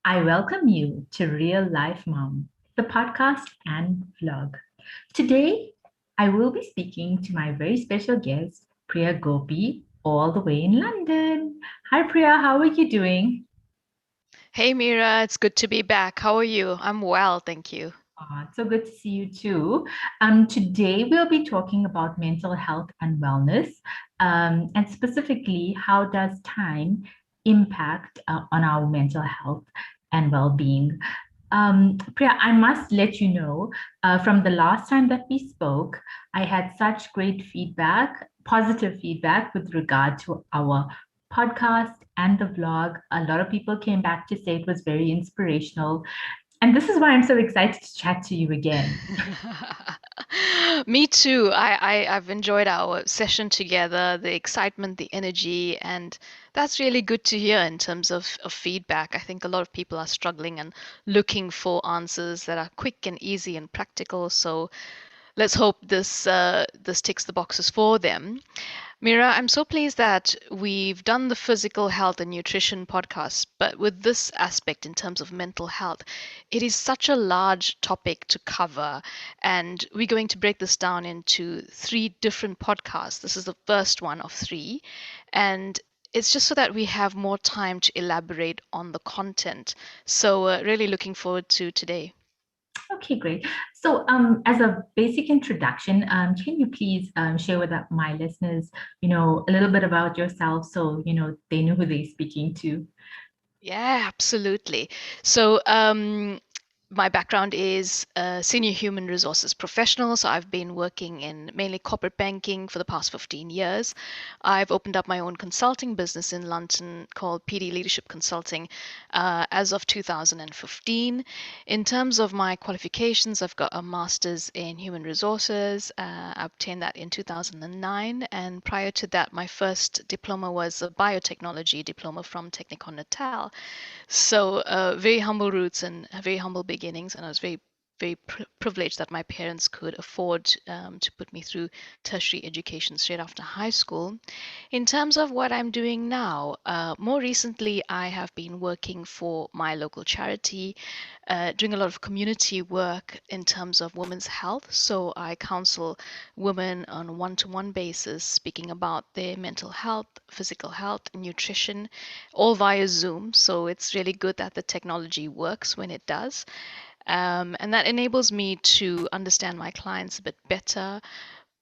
I welcome you to Real Life Mom, the podcast and vlog. Today, I will be speaking to my very special guest, Preya Gopie, all the way in London. Hi, Priya, how are you doing? Hey Mira, it's good to be back. How are you? I'm well, thank you. It's so good to see you too. Today, we'll be talking about mental health and wellness, and specifically, how does time impact on our mental health and well-being? Priya, I must let you know from the last time that we spoke, I had such great feedback, positive feedback with regard to our podcast and the vlog. A lot of people came back to say it was very inspirational. And this is why I'm so excited to chat to you again. Me too. I've enjoyed our session together, the excitement, the energy, and that's really good to hear in terms of feedback. I think a lot of people are struggling and looking for answers that are quick and easy and practical. So let's hope this ticks the boxes for them. Mira, I'm so pleased that we've done the physical health and nutrition podcast, but with this aspect in terms of mental health, it is such a large topic to cover. And we're going to break this down into three different podcasts. This is the first one of three. And it's just so that we have more time to elaborate on the content. So, really looking forward to today. Okay, great. So, as a basic introduction, can you please share with my listeners, a little bit about yourself so, they know who they're speaking to? Yeah, absolutely. So, my background is a senior human resources professional. So, I've been working in mainly corporate banking for the past 15 years. I've opened up my own consulting business in London called PD Leadership Consulting as of 2015. In terms of my qualifications, I've got a master's in human resources. I obtained that in 2009. And prior to that, my first diploma was a biotechnology diploma from Technicon Natal. So, very humble roots and very humble beginnings, and I was very privileged that my parents could afford to put me through tertiary education straight after high school. In terms of what I'm doing now, more recently, I have been working for my local charity, doing a lot of community work in terms of women's health. So I counsel women on a one-to-one basis, speaking about their mental health, physical health, nutrition, all via Zoom. So it's really good that the technology works when it does. And that enables me to understand my clients a bit better,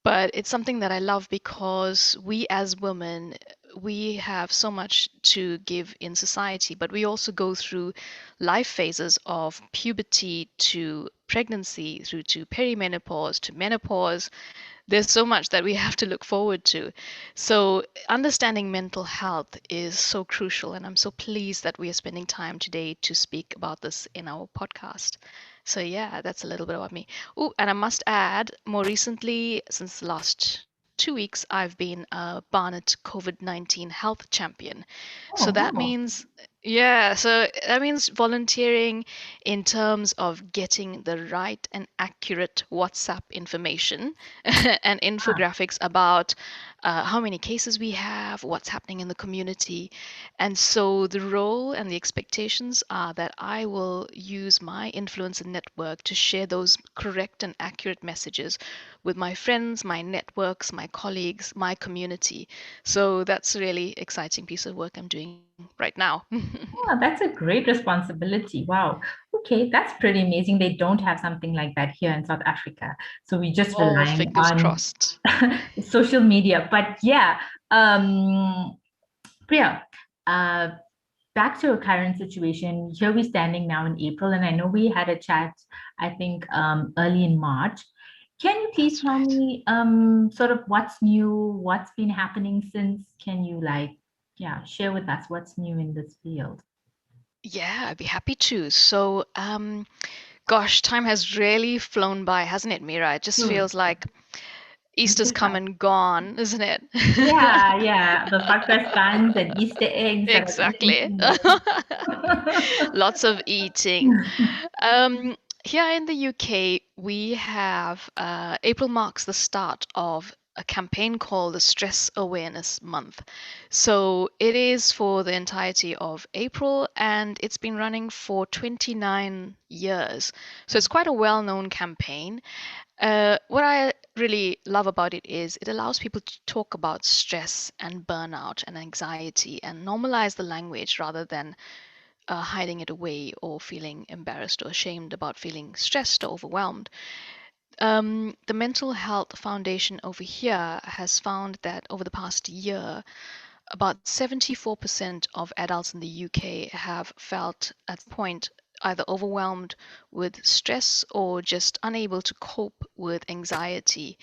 but it's something that I love because we as women, we have so much to give in society, but we also go through life phases of puberty to pregnancy through to perimenopause to menopause. There's so much that we have to look forward to. So, understanding mental health is so crucial, and I'm so pleased that we are spending time today to speak about this in our podcast. So, yeah, that's a little bit about me. Oh, and I must add, more recently, since the last 2 weeks, I've been a Barnet COVID-19 health champion. So Oh, that wow. means, yeah, so that means volunteering in terms of getting the right and accurate WhatsApp information and infographics about how many cases we have, what's happening in the community. And so the role and the expectations are that I will use my influence and network to share those correct and accurate messages with my friends, my networks, my colleagues, my community. So that's a really exciting piece of work I'm doing right now. Oh, that's a great responsibility. Wow. Okay, that's pretty amazing. They don't have something like that here in South Africa. So we're just Oh, relying fingers on crossed. social media. But yeah, Priya, uh, back to a current situation. Here we're standing now in April, and I know we had a chat, I think, early in March. Can you please That's tell right. me sort of what's new, what's been happening since? Can you yeah, share with us what's new in this field? Yeah, I'd be happy to. So, gosh, time has really flown by, hasn't it, Mira? It just Hmm. feels like Easter's Really come fun. and gone, isn't it? Yeah, yeah. The fakras buns and Easter eggs that are eaten Exactly. in Lots of eating. Here in the UK, we have April marks the start of a campaign called the Stress Awareness Month. So it is for the entirety of April and it's been running for 29 years. So it's quite a well-known campaign. What I really love about it is it allows people to talk about stress and burnout and anxiety and normalize the language rather than hiding it away or feeling embarrassed or ashamed about feeling stressed or overwhelmed. The Mental Health Foundation over here has found that over the past year, about 74% of adults in the UK have felt at the point either overwhelmed with stress or just unable to cope with anxiety.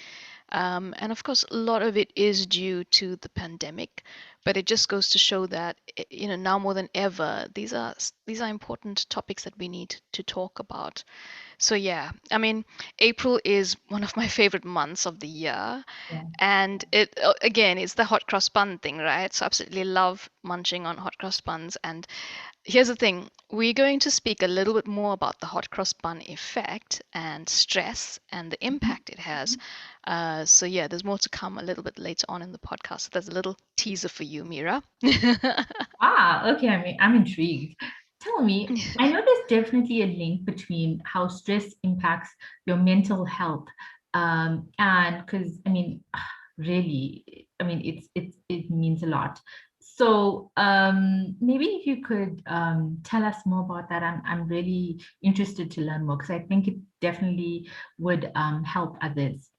And of course, a lot of it is due to the pandemic, but it just goes to show that, now more than ever, these are important topics that we need to talk about. So yeah, I mean, April is one of my favorite months of the year. Yeah. And it again, it's the hot cross bun thing, right? So absolutely love munching on hot cross buns. And here's the thing, we're going to speak a little bit more about the hot cross bun effect and stress and the impact it has. So yeah, there's more to come a little bit later on in the podcast. So there's a little teaser for you, Mira. Ah, okay. I mean, I'm intrigued. Tell me, I know there's definitely a link between how stress impacts your mental health. And because I mean, really, I mean, it means a lot. So maybe if you could tell us more about that, I'm really interested to learn more because I think it definitely would help others.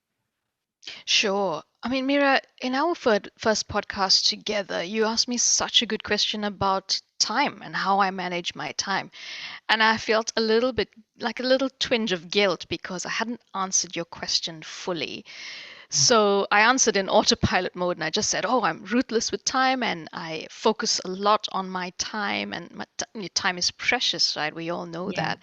Sure. I mean, Mira, in our first podcast together, you asked me such a good question about time and how I manage my time. And I felt a little bit like a little twinge of guilt because I hadn't answered your question fully. So I answered in autopilot mode and I just said, oh, I'm ruthless with time and I focus a lot on my time, and time is precious, right? We all know Yeah. that.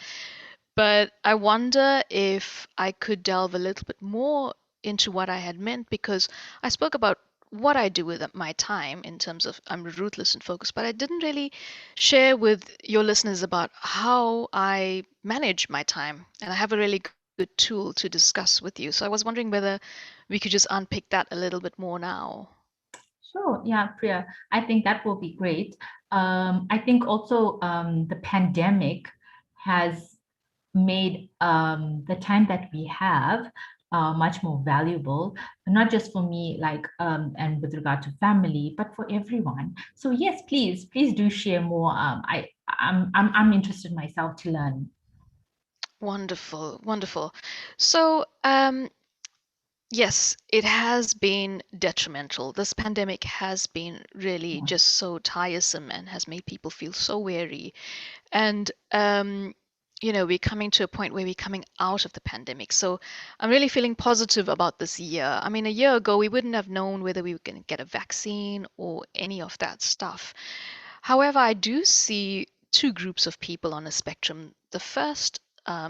But I wonder if I could delve a little bit more into what I had meant, because I spoke about what I do with my time in terms of I'm ruthless and focused, but I didn't really share with your listeners about how I manage my time. And I have a really good tool to discuss with you. So I was wondering whether we could just unpick that a little bit more now. Sure. Yeah, Priya, I think that will be great. I think also the pandemic has made the time that we have much more valuable, not just for me, like and with regard to family, but for everyone. So yes, please do share more. I'm interested myself to learn. Wonderful, wonderful. So, yes, it has been detrimental. This pandemic has been really Yeah. just so tiresome and has made people feel so weary. And we're coming to a point where we're coming out of the pandemic. So I'm really feeling positive about this year. I mean, a year ago, we wouldn't have known whether we were going to get a vaccine or any of that stuff. However, I do see two groups of people on a spectrum. The first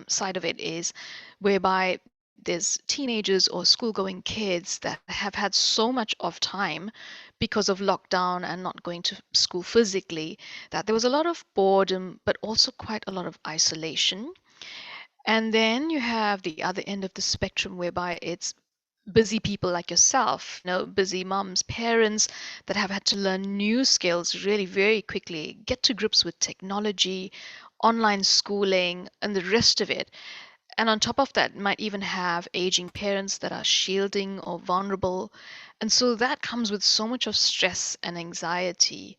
side of it is whereby there's teenagers or school-going kids that have had so much of time because of lockdown and not going to school physically, that there was a lot of boredom, but also quite a lot of isolation. And then you have the other end of the spectrum whereby it's busy people like yourself, busy moms, parents that have had to learn new skills really very quickly, get to grips with technology, online schooling, and the rest of it. And on top of that, might even have aging parents that are shielding or vulnerable. And so that comes with so much of stress and anxiety.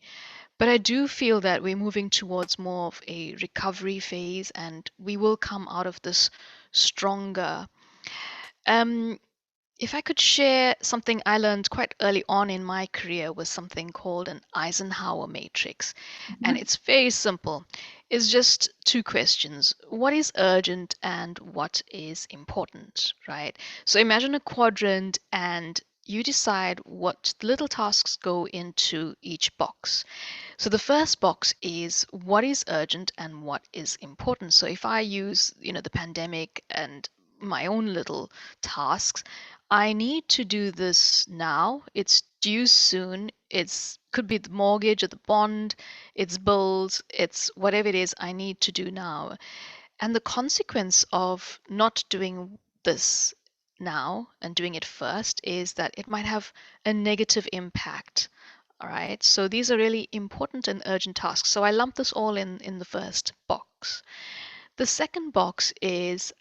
But I do feel that we're moving towards more of a recovery phase and we will come out of this stronger. Um, if I could share something I learned quite early on in my career was something called an Eisenhower matrix. And Mhm. it's very simple. It's just two questions. What is urgent and what is important, right? So imagine a quadrant and you decide what little tasks go into each box. So the first box is what is urgent and what is important. So if I use, the pandemic and my own little tasks, I need to do this now. It's due soon. It's could be the mortgage or the bond, it's bills, it's whatever it is I need to do now. And the consequence of not doing this now and doing it first is that it might have a negative impact. All right. So these are really important and urgent tasks. So I lump this all in the first box. The second box is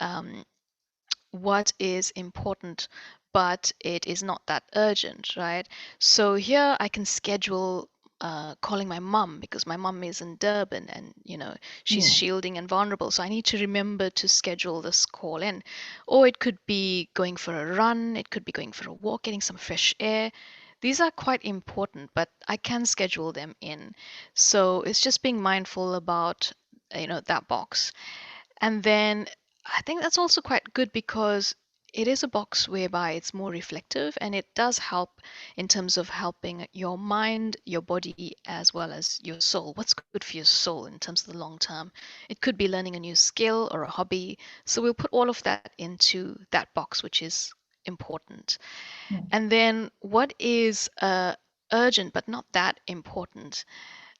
what is important, but it is not that urgent, right? So here I can schedule calling my mum because my mum is in Durban and she's Yeah. shielding and vulnerable. So I need to remember to schedule this call in. Or it could be going for a run, it could be going for a walk, getting some fresh air. These are quite important, but I can schedule them in. So it's just being mindful about that box. And then I think that's also quite good because it is a box whereby it's more reflective and it does help in terms of helping your mind, your body, as well as your soul. What's good for your soul in terms of the long term? It could be learning a new skill or a hobby. So we'll put all of that into that box, which is important. Yeah. And then what is urgent but not that important?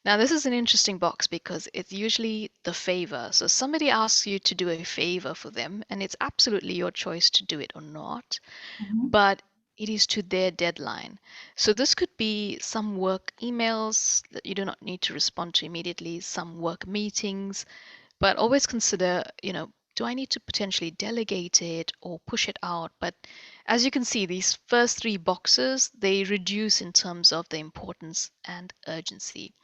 Now, this is an interesting box because it's usually the favor. So somebody asks you to do a favor for them, and it's absolutely your choice to do it or not, Mhm. but it is to their deadline. So this could be some work emails that you do not need to respond to immediately, some work meetings, but always consider, do I need to potentially delegate it or push it out? But as you can see, these first three boxes, they reduce in terms of the importance and urgency.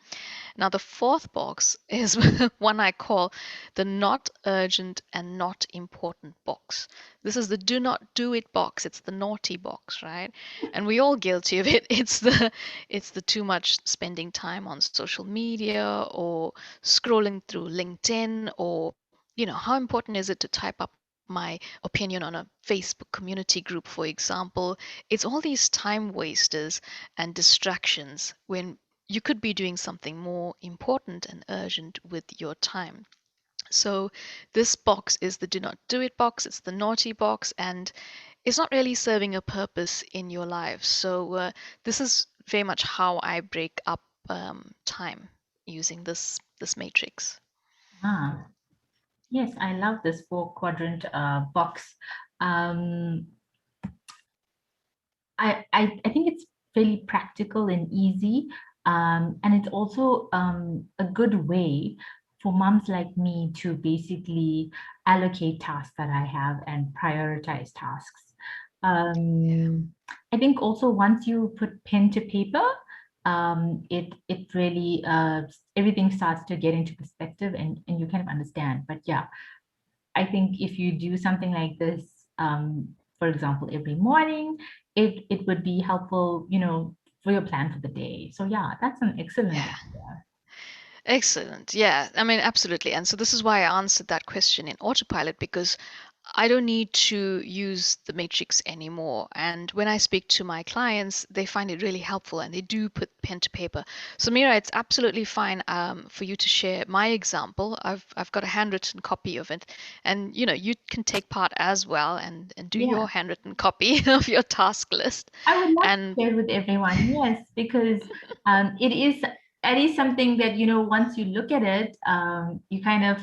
Now, the fourth box is one I call the not urgent and not important box. This is the do not do it box. It's the naughty box, right? And we all guilty of it. It's the too much spending time on social media or scrolling through LinkedIn or how important is it to type up my opinion on a Facebook community group, for example? It's all these time wasters and distractions when you could be doing something more important and urgent with your time. So, this box is the do not do it box, it's the naughty box, and it's not really serving a purpose in your life. So, this is very much how I break up time using this matrix. Ah, yes, I love this four quadrant box. Um, I think it's really practical and easy. And it's also a good way for moms like me to basically allocate tasks that I have and prioritize tasks. Um, I think also once you put pen to paper, it really everything starts to get into perspective and you kind of understand. But yeah, I think if you do something like this, for example, every morning, it would be helpful, for your plan for the day. So yeah, that's an excellent Yeah. idea. Excellent. Yeah, I mean, absolutely. And so this is why I answered that question in autopilot because I don't need to use the matrix anymore. And when I speak to my clients, they find it really helpful and they do put pen to paper. So Mira, it's absolutely fine for you to share my example. I've got a handwritten copy of it, and you can take part as well and do Yeah, your handwritten copy of your task list. I would love to And share it with everyone. Yes, because it is something that, once you look at it, you kind of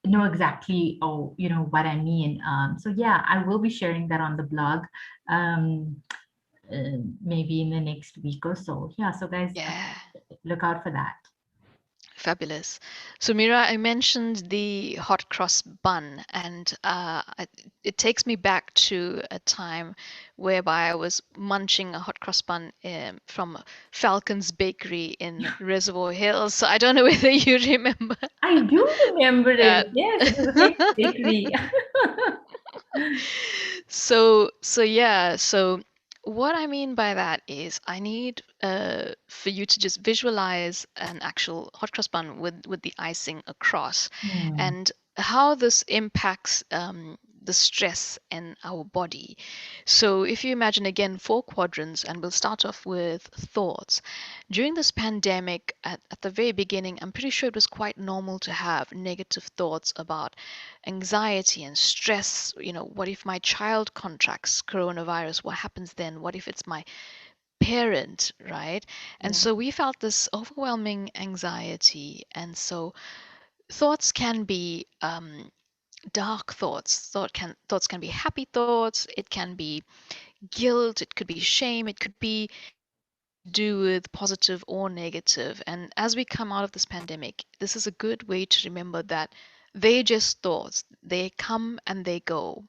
know exactly, oh, what I mean. So yeah, I will be sharing that on the blog. Um, Maybe in the next week or so. Yeah, so guys, yeah. look out for that. Fabulous. So, Mira, I mentioned the hot cross bun, and it takes me back to a time whereby I was munching a hot cross bun from Falcon's Bakery in Reservoir Hills. So, I don't know whether you remember I do remember it. that. Yes, it was a famous bakery. So yeah, so what I mean by that is I need for you to just visualize an actual hot cross bun with the icing across Hmm. and how this impacts the stress in our body. So if you imagine again four quadrants, and we'll start off with thoughts. During this pandemic, at the very beginning, I'm pretty sure it was quite normal to have negative thoughts about anxiety and stress. What if my child contracts coronavirus? What happens then? What if it's my parent, right? And Yeah. so we felt this overwhelming anxiety. And so thoughts can be dark thoughts. Thoughts can be happy thoughts, it can be guilt, it could be shame, it could be anything to do with positive or negative. And as we come out of this pandemic, this is a good way to remember that they're just thoughts. They come and they go.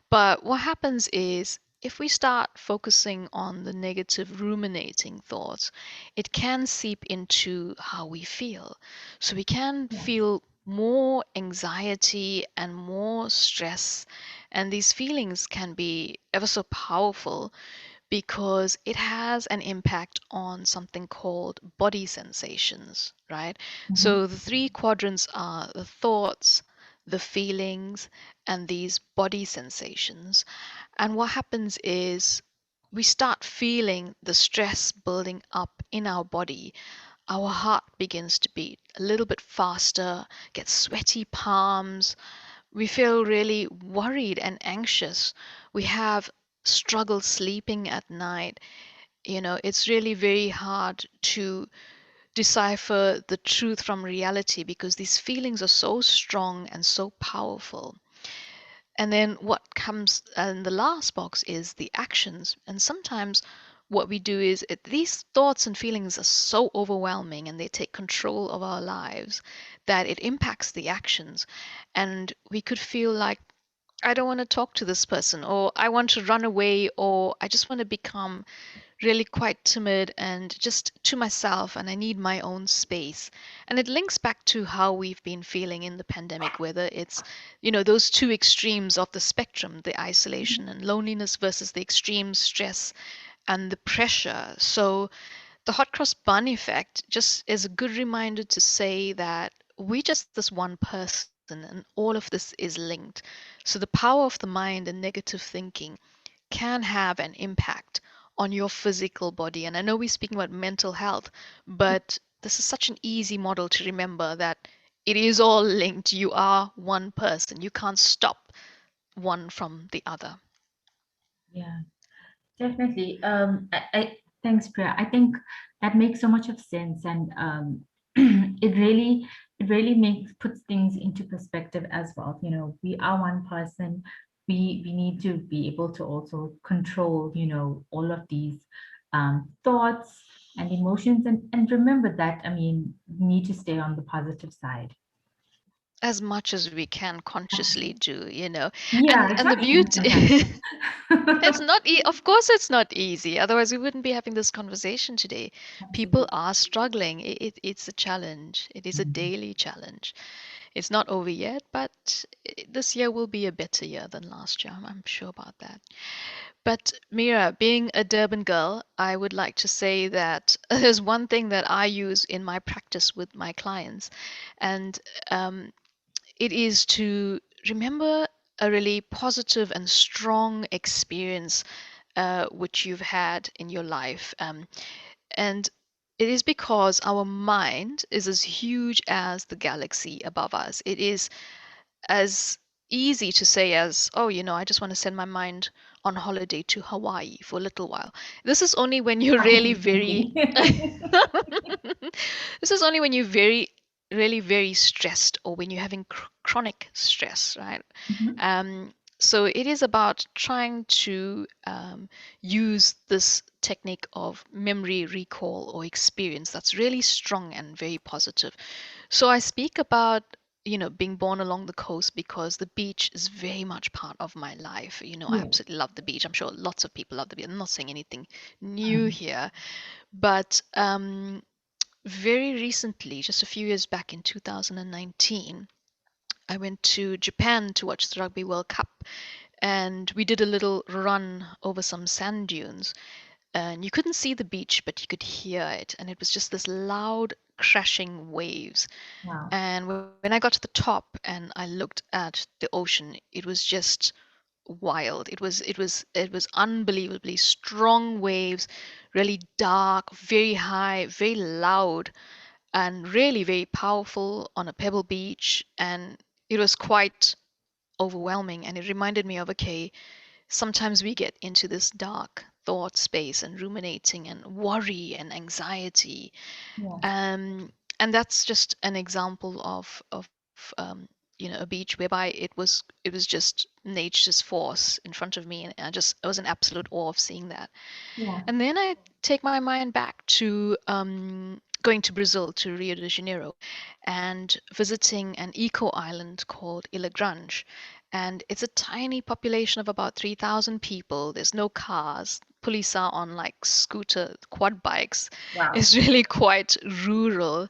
But what happens is if we start focusing on the negative ruminating thoughts, it can seep into how we feel. So we can Yes. feel more anxiety and more stress. And these feelings can be ever so powerful because it has an impact on something called body sensations, right? Mm-hmm. So the three quadrants are the thoughts, the feelings, and these body sensations. And what happens is we start feeling the stress building up in our body. Our heart begins to beat a little bit faster, get sweaty palms, we feel really worried and anxious. We have struggle sleeping at night. It's really very hard to decipher the truth from reality because these feelings are so strong and so powerful. And then what comes in the last box is the actions. And sometimes what we do is these thoughts and feelings are so overwhelming and they take control of our lives that it impacts the actions. And we could feel like I don't want to talk to this person, or I want to run away, or I just want to become really quite timid and just to myself, and I need my own space. And it links back to how we've been feeling in the pandemic, whether it's, those two extremes of the spectrum, the isolation and loneliness versus the extreme stress and the pressure. So the hot cross bun effect just is a good reminder to say that we just this one person and all of this is linked. So the power of the mind and negative thinking can have an impact on your physical body. And I know we're speaking about mental health, but this is such an easy model to remember that it is all linked. You are one person. You can't stop one from the other. Yeah. Definitely. Thanks, Priya. I think that makes so much of sense, and it really makes puts things into perspective as well. We are one person. We need to be able to also control, all of these thoughts and emotions, and remember that. I mean, we need to stay on the positive side. As much as we can consciously do. Yeah, And it's and the not easy beauty sometimes. it's not of course it's not easy. Otherwise we wouldn't be having this conversation today. People Absolutely. are struggling. It's a challenge. It is a Mhm. daily challenge. It's not over yet, but this year will be a better year than last year. I'm sure about that. But Mira, being a Durban girl, I would like to say that there's one thing that I use in my practice with my clients, and um, it is to remember a really positive and strong experience which you've had in your life. And it is because our mind is as huge as the galaxy above us. It is as easy to say as, oh, I just want to send my mind on holiday to Hawaii for a little while. This is only when you're Not really easy. very this is only when you're really very stressed or when you're having chronic stress, right? Mhm. So it is about trying to use this technique of memory recall or experience that's really strong and very positive. So I speak about, being born along the coast because the beach is very much part of my life. I Yeah. absolutely love the beach. I'm sure lots of people love the beach. I'm not saying anything new Um, here, but very recently, just a few years back in 2019, I went to Japan to watch the Rugby World Cup, and we did a little run over some sand dunes. And you couldn't see the beach, but you could hear it, and it was just this loud crashing waves. wow. And when I got to the top and I looked at the ocean, it was just wild. It was unbelievably strong waves, really dark, very high, very loud, and really very powerful on a pebble beach. And it was quite overwhelming. And it reminded me of, okay, sometimes we get into this dark thought space and ruminating and worry and anxiety. Yeah. Um, and that's just an example of a beach whereby it was just nature's force in front of me, and I was in absolute awe of seeing that. Yeah. And then I take my mind back to going to Brazil, to Rio de Janeiro, and visiting an eco island called Ilha Grande. And it's a tiny population of about 3,000 people. There's no cars. Police are on like scooter quad bikes. Wow. It's really quite rural.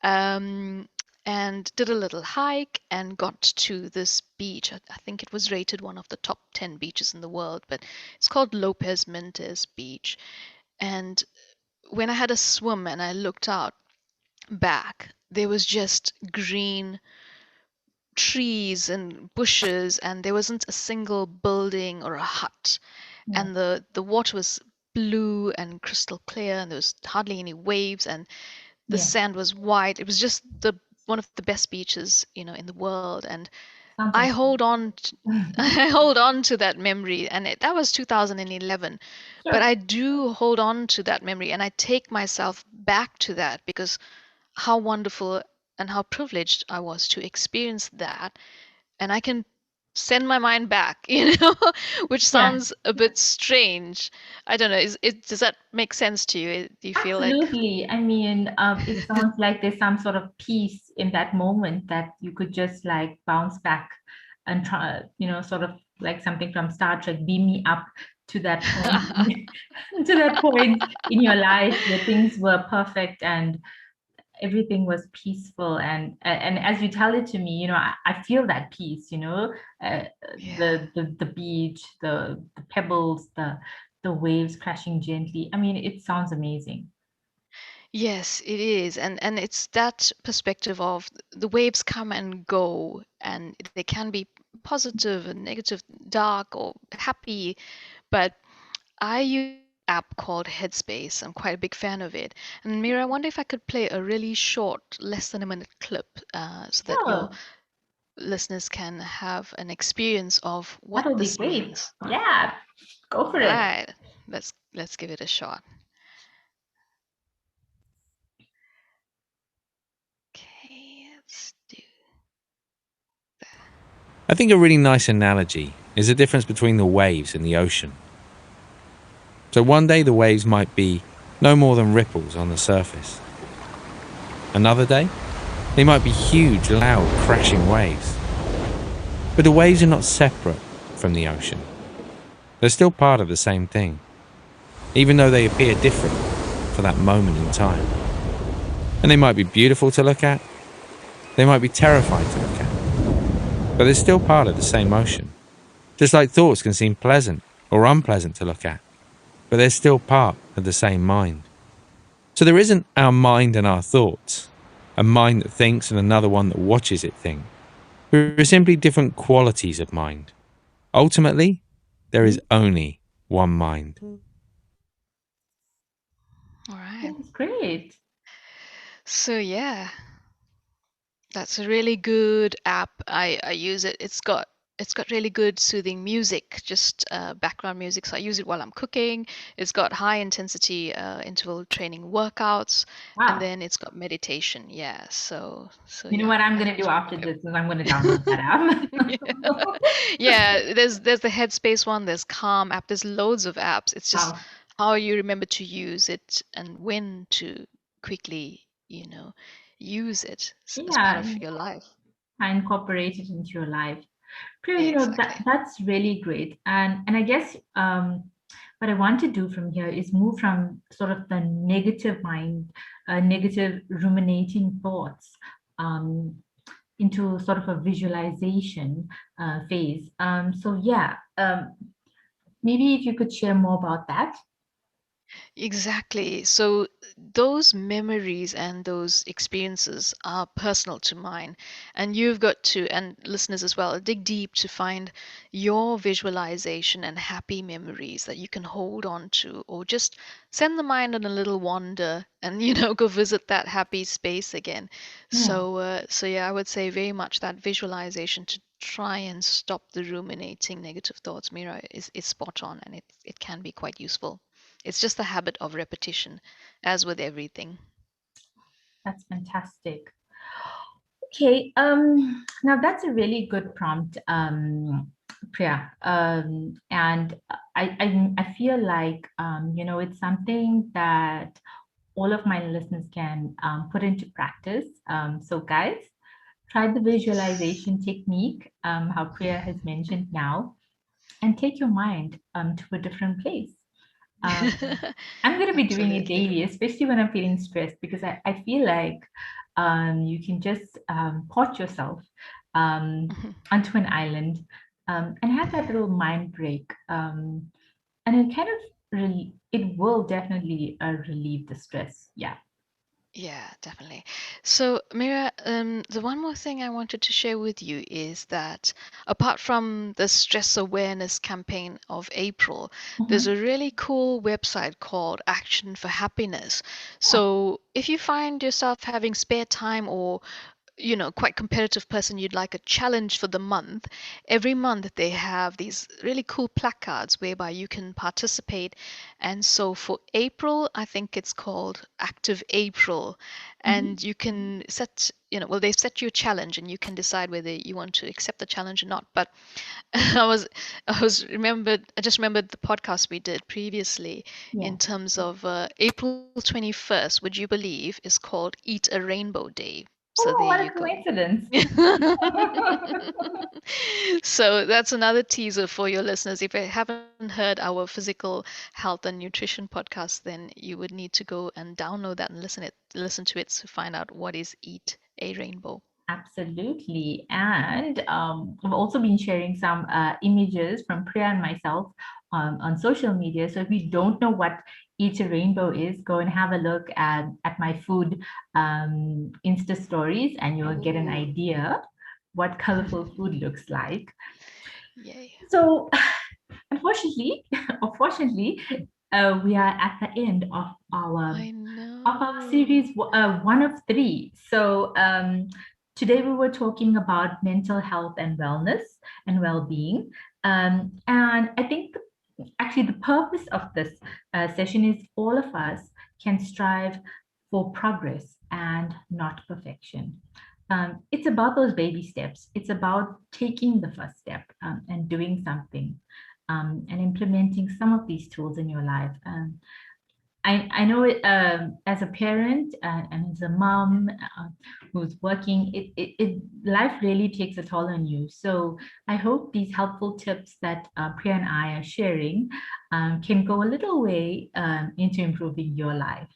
Um, and did a little hike and got to this beach. I think it was rated one of the top 10 beaches in the world, but it's called Lopez Mendes Beach. And when I had a swim and I looked out back, there was just green trees and bushes, and there wasn't a single building or a hut. Yeah. And the water was blue and crystal clear, and there was hardly any waves, and the Yeah. sand was white. It was just the one of the best beaches, in the world. And Sounds I hold on amazing. I hold on to that memory, and that was 2011. But Sure. I do hold on to that memory, and I take myself back to that because how wonderful and how privileged I was to experience that. And I can send my mind back, which Yeah. sounds a bit strange. I don't know. Does that make sense to you? Do you feel like, Absolutely. I mean, it sounds like there's some sort of peace in that moment that you could just like bounce back and try, sort of like something from Star Trek, beam me up to that point, to that point in your life where things were perfect and everything was peaceful. And as you tell it to me, I feel that peace, uh, yeah. the beach, the pebbles, the waves crashing gently. I mean, it sounds amazing. Yes, it is. And it's that perspective of the waves come and go, and they can be positive and negative, dark or happy. But I use an app called Headspace. I'm quite a big fan of it. And Mira, I wonder if I could play a really short, less than a minute clip, so that your Oh, listeners can have an experience of what that'll be this great. means. Yeah, go All for it. right, let's give it a shot. Okay, let's do that. I think a really nice analogy is the difference between the waves and the ocean. So one day the waves might be no more than ripples on the surface. Another day, they might be huge, loud, crashing waves. But the waves are not separate from the ocean. They're still part of the same thing, even though they appear different for that moment in time. And they might be beautiful to look at, they might be terrifying to look at, but they're still part of the same ocean. Just like thoughts can seem pleasant or unpleasant to look at, but they're still part of the same mind. So there isn't our mind and our thoughts, a mind that thinks and another one that watches it think. There are simply different qualities of mind. Ultimately, there is only one mind. All right. That's great. So yeah, that's a really good app. I use it. It's got really good soothing music, just background music. So I use it while I'm cooking. It's got high intensity interval training workauts, and Wow. then it's got meditation. Yeah. So You know yeah, what I'm I going to do enjoy after it. this is I'm going to download that app. Yeah, there's the Headspace one, there's Calm app, there's loads of apps. It's just Wow. how you remember to use it and when to quickly, use it as part of Yeah, your life. I incorporate it into your life. Priya, Exactly. that's really great. And I guess what I want to do from here is move from sort of the negative mind, negative ruminating thoughts, um, into sort of a visualization phase. So yeah, maybe if you could share more about that. Exactly. So those memories and those experiences are personal to mine. And you've got to, and listeners as well, dig deep to find your visualization and happy memories that you can hold on to, or just send the mind on a little wander and, go visit that happy space again. Yeah, So yeah, I would say very much that visualization to try and stop the ruminating negative thoughts, Mira, is spot on, and it can be quite useful. It's just the habit of repetition, as with everything. that's fantastic. Okay, now that's a really good prompt, Priya. And I feel like, it's something that all of my listeners can put into practice. So guys, try the Yes. visualization technique, how Priya has mentioned now, and take your mind to a different place. Um, I'm going to be doing it Absolutely. daily, especially when I'm feeling stressed, because I feel like you can just port yourself onto an island and have that little mind break. And it kind of it will definitely relieve the stress. Yeah. Yeah, definitely. So, Mira, the one more thing I wanted to share with you is that apart from the stress awareness campaign of April, there's Mhm. a really cool website called Action for Happiness. Oh, So, if you find yourself having spare time or quite competitive person, you'd like a challenge for the month, every month they have these really cool placards whereby you can participate. And so for April, I think it's called Active April. mhm. And you can set, well, they set you a challenge and you can decide whether you want to accept the challenge or not. But I just remembered the podcast we did previously Yeah. in terms of April 21st, would you believe, is called Eat a Rainbow Day. So Oh, there what you a go. coincidence. So that's another teaser for your listeners. If you haven't heard our physical health and nutrition podcast, then you would need to go and download that and listen to it to find out what is Eat a Rainbow. Absolutely. And I've also been sharing some images from Priya and myself on social media. So if you don't know what Eat a Rainbow is, go and have a look at my food Insta stories, and you'll get an Ooh. idea what colorful food looks like. Yay. So unfortunately, unfortunately, we are at the end I of our know. series, one of three. So today we were talking about mental health and wellness and well-being. And I think actually the purpose of this session is all of us can strive for progress and not perfection. It's about those baby steps. It's about taking the first step and doing something and implementing some of these tools in your life. I know it, as a parent and as a mom who's working, life really takes a toll on you. So I hope these helpful tips that Priya and I are sharing can go a little way into improving your life.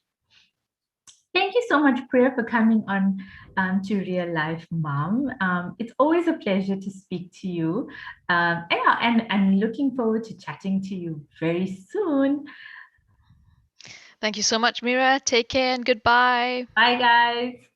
Thank you so much, Priya, for coming on to Real Life Mom. It's always a pleasure to speak to you. And I'm looking forward to chatting to you very soon. Thank you so much, Mira. Take care and goodbye. Bye, guys.